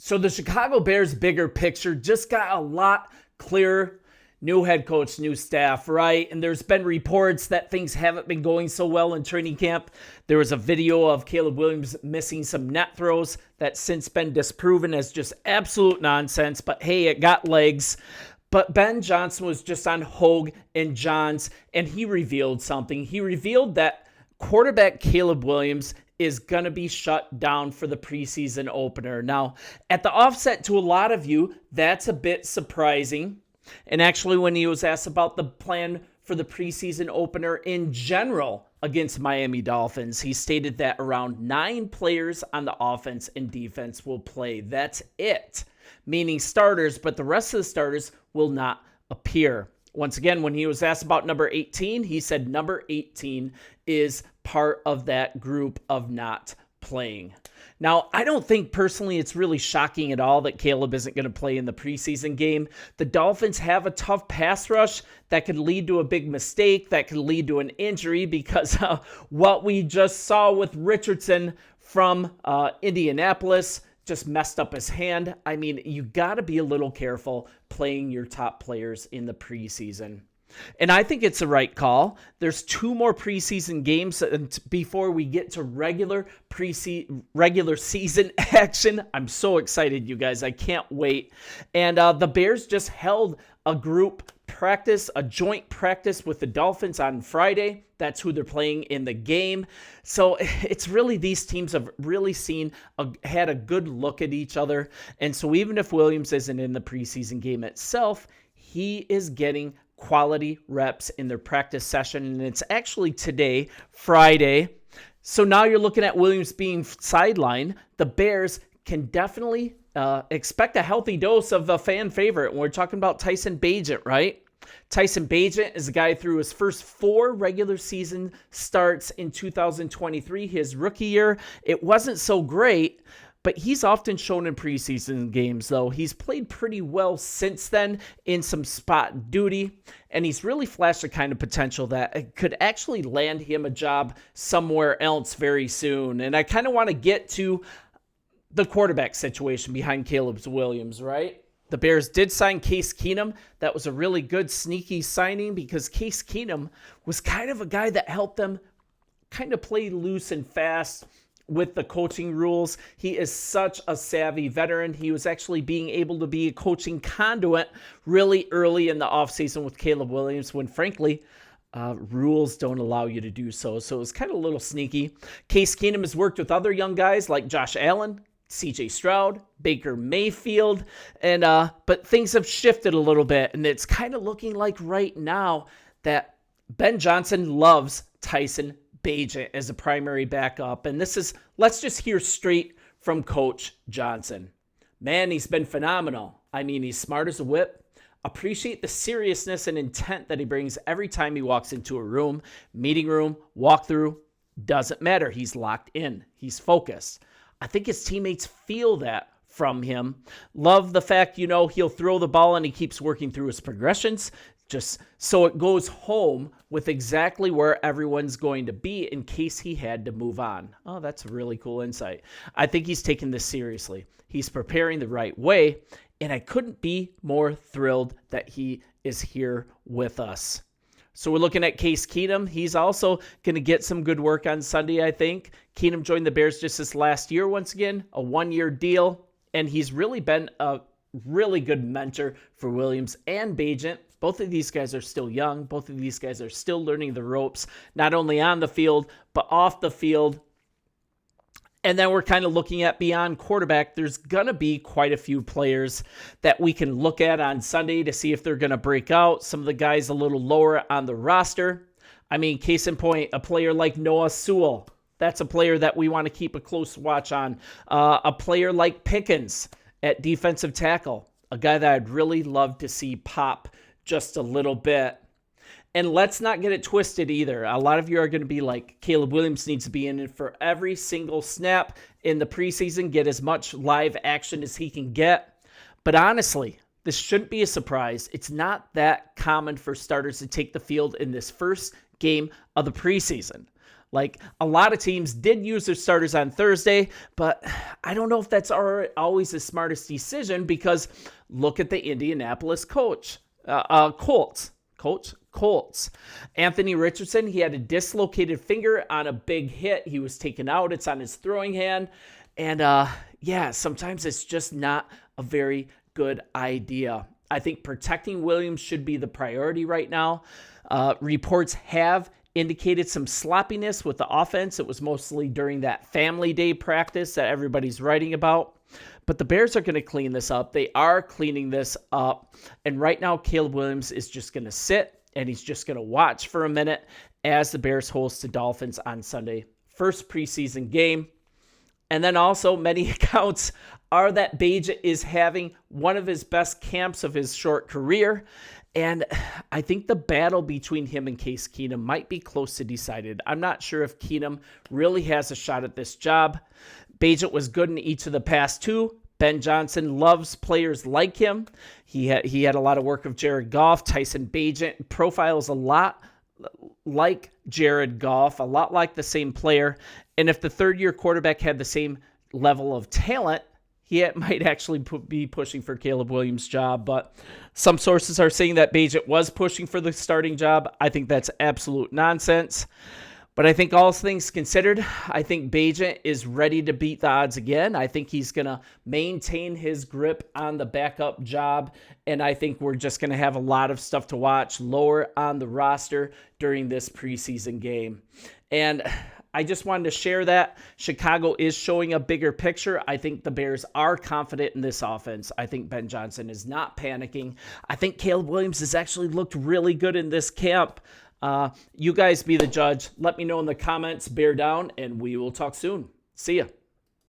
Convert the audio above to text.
So the Chicago Bears bigger picture just got a lot clearer. New head coach, new staff, right? And there's been reports that things haven't been going so well in training camp. There was a video of Caleb Williams missing some net throws that's since been disproven as just absolute nonsense. But hey, it got legs. But Ben Johnson was just on Hogue and Johns, and he revealed something. He revealed that quarterback Caleb Williams is going to be shut down for the preseason opener. Now, at the offset to a lot of you, that's a bit surprising. And actually, when he was asked about the plan for the preseason opener in general against Miami Dolphins, he stated that around 9 players on the offense and defense will play. That's it, meaning starters, but the rest of the starters will not appear. Once again, when he was asked about number 18, he said number 18 is part of that group of not playing. Now, I don't think personally it's really shocking at all that Caleb isn't going to play in the preseason game. The Dolphins have a tough pass rush that could lead to a big mistake, that could lead to an injury because what we just saw with Richardson from Indianapolis just messed up his hand. I mean, you got to be a little careful playing your top players in the preseason. And I think it's the right call. There's 2 more preseason games before we get to regular season action. I'm so excited, you guys. I can't wait. And the Bears just held a group practice, a joint practice with the Dolphins on Friday. That's who they're playing in the game. So it's really, these teams have really had a good look at each other. And so even if Williams isn't in the preseason game itself, he is getting quality reps in their practice session, and it's actually today, Friday. So now you're looking at Williams being sidelined. The Bears can definitely expect a healthy dose of a fan favorite. And we're talking about Tyson Bagent, right? Tyson Bagent is a guy through his first 4 regular season starts in 2023, his rookie year. It wasn't so great, but he's often shown in preseason games, though. He's played pretty well since then in some spot duty, and he's really flashed the kind of potential that could actually land him a job somewhere else very soon. And I kind of want to get to the quarterback situation behind Caleb Williams, right? The Bears did sign Case Keenum. That was a really good sneaky signing because Case Keenum was kind of a guy that helped them kind of play loose and fast with the coaching rules. He is such a savvy veteran. He was actually being able to be a coaching conduit really early in the offseason with Caleb Williams when, frankly, rules don't allow you to do so. So it was kind of a little sneaky. Case Keenum has worked with other young guys like Josh Allen, CJ Stroud, Baker Mayfield, and but things have shifted a little bit, and it's kind of looking like right now that Ben Johnson loves Tyson Bagent as a primary backup. And let's just hear straight from Coach Johnson. Man, he's been phenomenal. I mean, he's smart as a whip. Appreciate the seriousness and intent that he brings every time he walks into a room, meeting room, walkthrough. Doesn't matter. He's locked in. He's focused. I think his teammates feel that from him. Love the fact, he'll throw the ball and he keeps working through his progressions, just so it goes home with exactly where everyone's going to be in case he had to move on. Oh, that's a really cool insight. I think he's taking this seriously. He's preparing the right way, and I couldn't be more thrilled that he is here with us. So we're looking at Case Keenum. He's also going to get some good work on Sunday, I think. Keenum joined the Bears just this last year once again, a 1-year deal, and he's really been a really good mentor for Williams and Bagent. Both of these guys are still young. Both of these guys are still learning the ropes, not only on the field, but off the field. And then we're kind of looking at beyond quarterback. There's going to be quite a few players that we can look at on Sunday to see if they're going to break out. Some of the guys a little lower on the roster. I mean, case in point, a player like Noah Sewell. That's a player that we want to keep a close watch on. A player like Pickens at defensive tackle. A guy that I'd really love to see pop just a little bit. And let's not get it twisted either. A lot of you are going to be like, Caleb Williams needs to be in it for every single snap in the preseason, get as much live action as he can get. But honestly, this shouldn't be a surprise. It's not that common for starters to take the field in this first game of the preseason. Like, a lot of teams did use their starters on Thursday, but I don't know if that's always the smartest decision, because look at the Indianapolis Colts. Anthony Richardson, he had a dislocated finger on a big hit. He was taken out. It's on his throwing hand. And sometimes it's just not a very good idea. I think protecting Williams should be the priority right now. Reports have indicated some sloppiness with the offense. It was mostly during that family day practice that everybody's writing about. But the Bears are going to clean this up. They are cleaning this up. And right now, Caleb Williams is just going to sit, and he's just going to watch for a minute as the Bears host the Dolphins on Sunday. First preseason game. And then also, many accounts are that Bagent is having one of his best camps of his short career. And I think the battle between him and Case Keenum might be close to decided. I'm not sure if Keenum really has a shot at this job. Bagent was good in each of the past two. Ben Johnson loves players like him. He had a lot of work of Jared Goff. Tyson Bagent profiles a lot like Jared Goff, a lot like the same player. And if the third-year quarterback had the same level of talent, he might actually be pushing for Caleb Williams' job. But some sources are saying that Bagent was pushing for the starting job. I think that's absolute nonsense. But I think all things considered, I think Bagent is ready to beat the odds again. I think he's going to maintain his grip on the backup job. And I think we're just going to have a lot of stuff to watch lower on the roster during this preseason game. And I just wanted to share that. Chicago is showing a bigger picture. I think the Bears are confident in this offense. I think Ben Johnson is not panicking. I think Caleb Williams has actually looked really good in this camp. You guys be the judge. Let me know in the comments. Bear down, and we will talk soon. See ya.